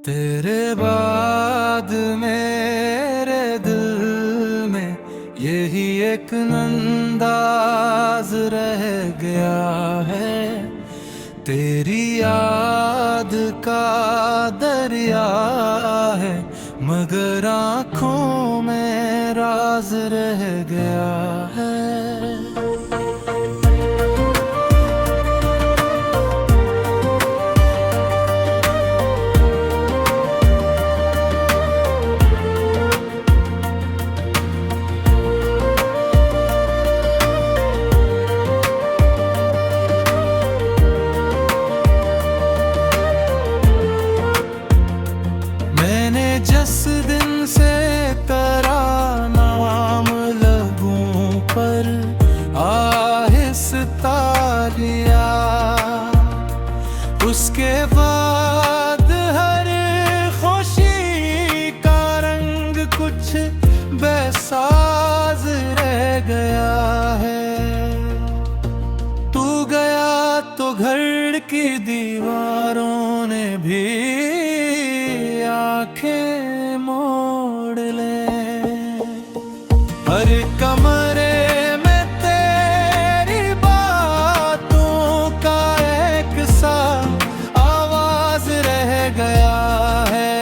तेरे बाद मेरे दिल में यही एक अंदाज रह गया है। तेरी याद का दरिया है, मगर आँखों में राज रह गया है। मैंने जिस दिन से तेरा नाम लबों पर आहिस्ता लिया, उसके बाद हर खुशी का रंग कुछ बेसाज रह गया है। तू गया तो घर की दीवारों ने भी आंखें मोड़ ले। हर कमरे में तेरी बातों का एक सा आवाज रह गया है।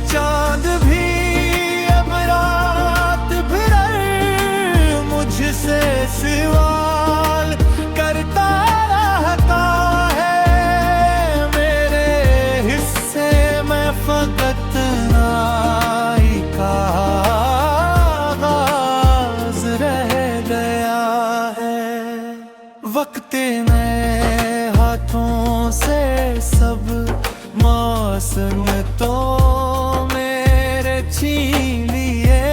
चांद भी अब रात भर मुझसे सवाल करता रहता है। मेरे हिस्से में फकत नाई का आगाज रह गया है। वक्त ने हाथों से सब मौसम तो मेरे छीन लिए।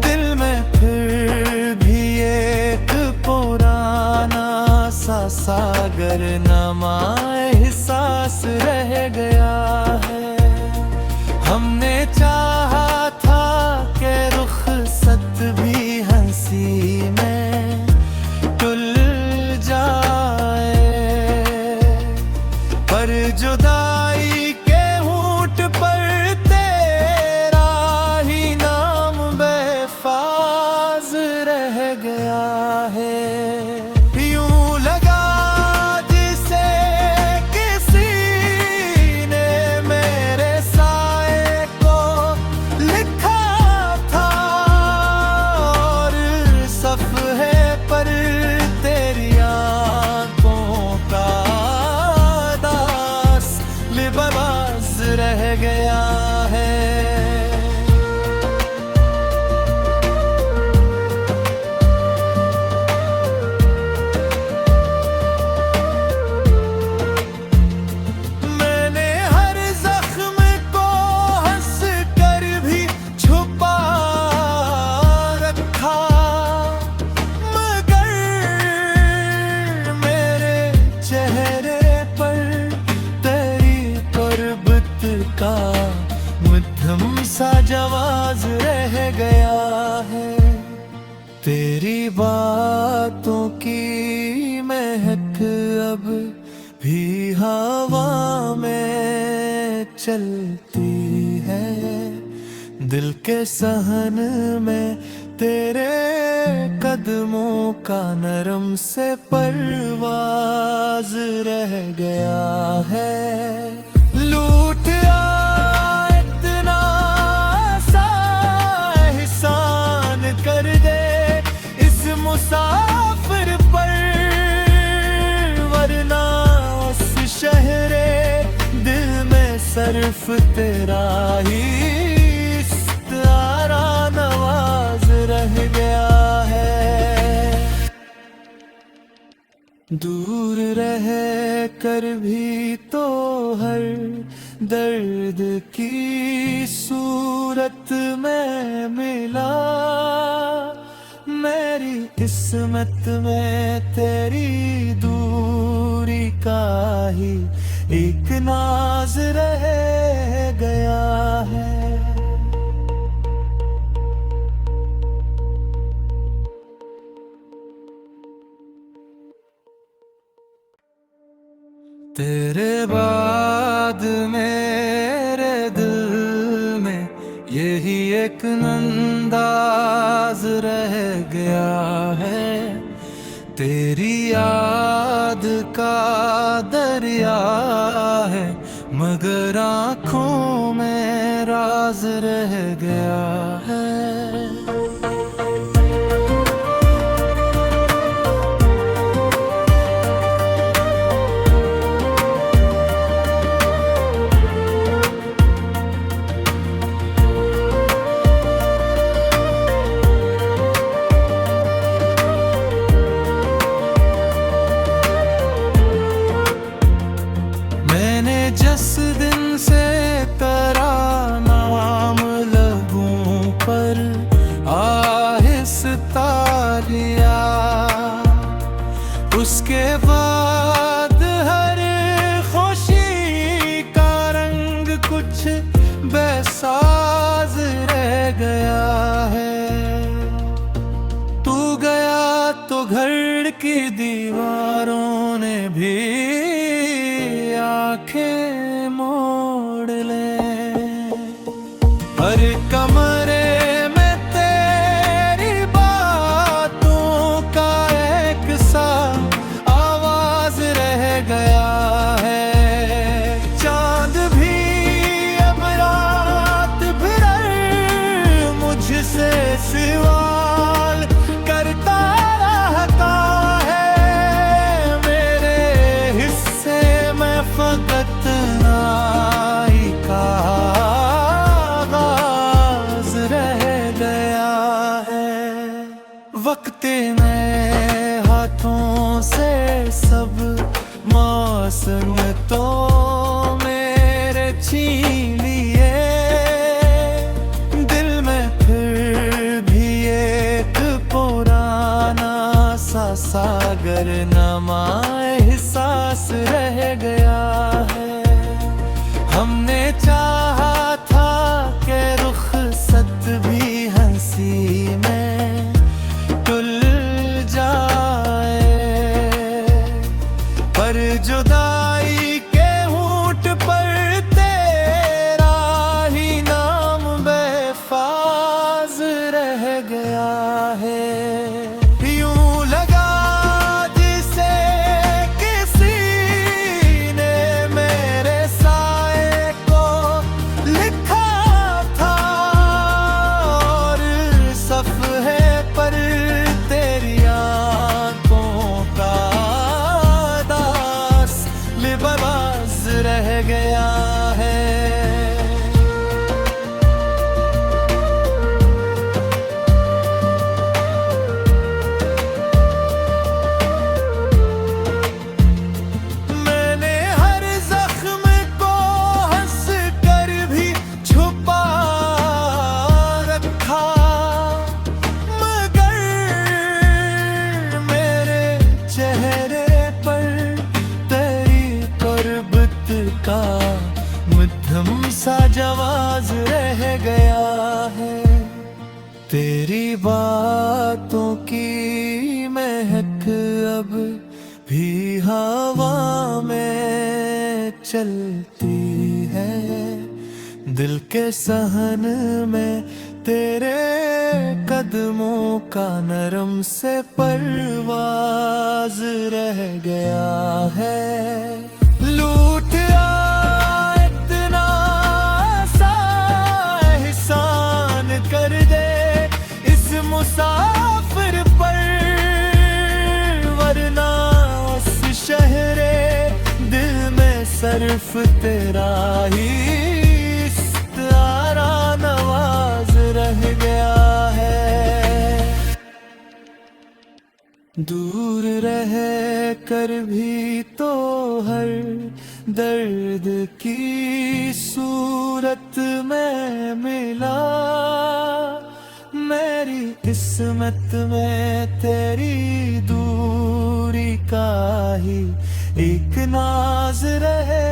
दिल में फिर भी एक पुराना सा सागर नमा एहसास रह गया है। हमने चाहा था कि रुखसत भी हंसी में तुल जाए, पर जुदाई के होंठ पर तेरा ही नाम बेफाज रह गया है। यूं लगा जिसे किसी ने मेरे साए को लिखा था, और सफ़हे पर तेरी आंखों का दास लिबास रह गया है। मैंने हर जख्म को हंस कर भी छुपा रखा, मगर मेरे चेहरे पर तेरी तुरबत का मध्यम सा जवाब रह गया है। तेरी बातों की महक अब भी हवा में चलती है। दिल के सहन में तेरे कदमों का नरम से परवाज रह गया है। लूट इतना सा एहसान कर दे इस मुसाफिर पर, वरना उस शहरे दिल में सिर्फ तेरा ही इस्तारा नवाज रह गया है। दूर रह कर भी तो हर दर्द की सूरत में मिला। मेरी किस्मत में तेरी दूरी का ही एक नाज रह गया है। तेरे बाद बाद मेरे दिल में यही एक अंदाज रह गया है। तेरी याद का दरिया है, मगर आँखों में राज रह गया है। जिस दिन से तेरा नाम लबों पर आहिस्ता लिया, उसके बाद हर खुशी का रंग कुछ बेसाज रह गया है। तू गया तो घर की दीवारों ने भी आंखें मोड़ ले। हर कमरे में तेरी बातों का एक सा आवाज रह गया है। चांद भी अब रात भर मुझसे सवाल करता रहता है। मेरे हिस्से में फकत नाई का आगाज रह गया है। वक्त ने हाथों से सब मौसम तो मेरे छीन लिए। दिल में फिर भी एक पुराना सा सागर नमा एहसास रह गया है। हमने चाहा था कि रुखसत भी हंसी में तुल जाए, पर जुदाई के होंठ पर तेरा ही नाम बेफाज रह गया है। यूं लगा जिसे किसी ने मेरे साए को लिखा था, और सफ़हे पर तेरी आँखों का दास लिबास रह गया है। मैंने हर जख्म को हंस कर भी छुपा रखा, मगर मेरे चेहरे पर तेरी कुर्बत का मध्यम सा जवाज रह गया है। तेरी बातों की महक अब भी हवा में चलती है। दिल के सहन में तेरे कदमों का नरम से परवाज रह गया है। लूट इतना सा एहसान कर दे इस मुसाफिर पर, वरना उस शहरे दिल में सिर्फ तेरा ही इस्तारा नवाज रह गया है। दूर रह कर भी तो हर दर्द की सूरत में मिला। मेरी किस्मत में तेरी दूरी का ही एक नाज रहे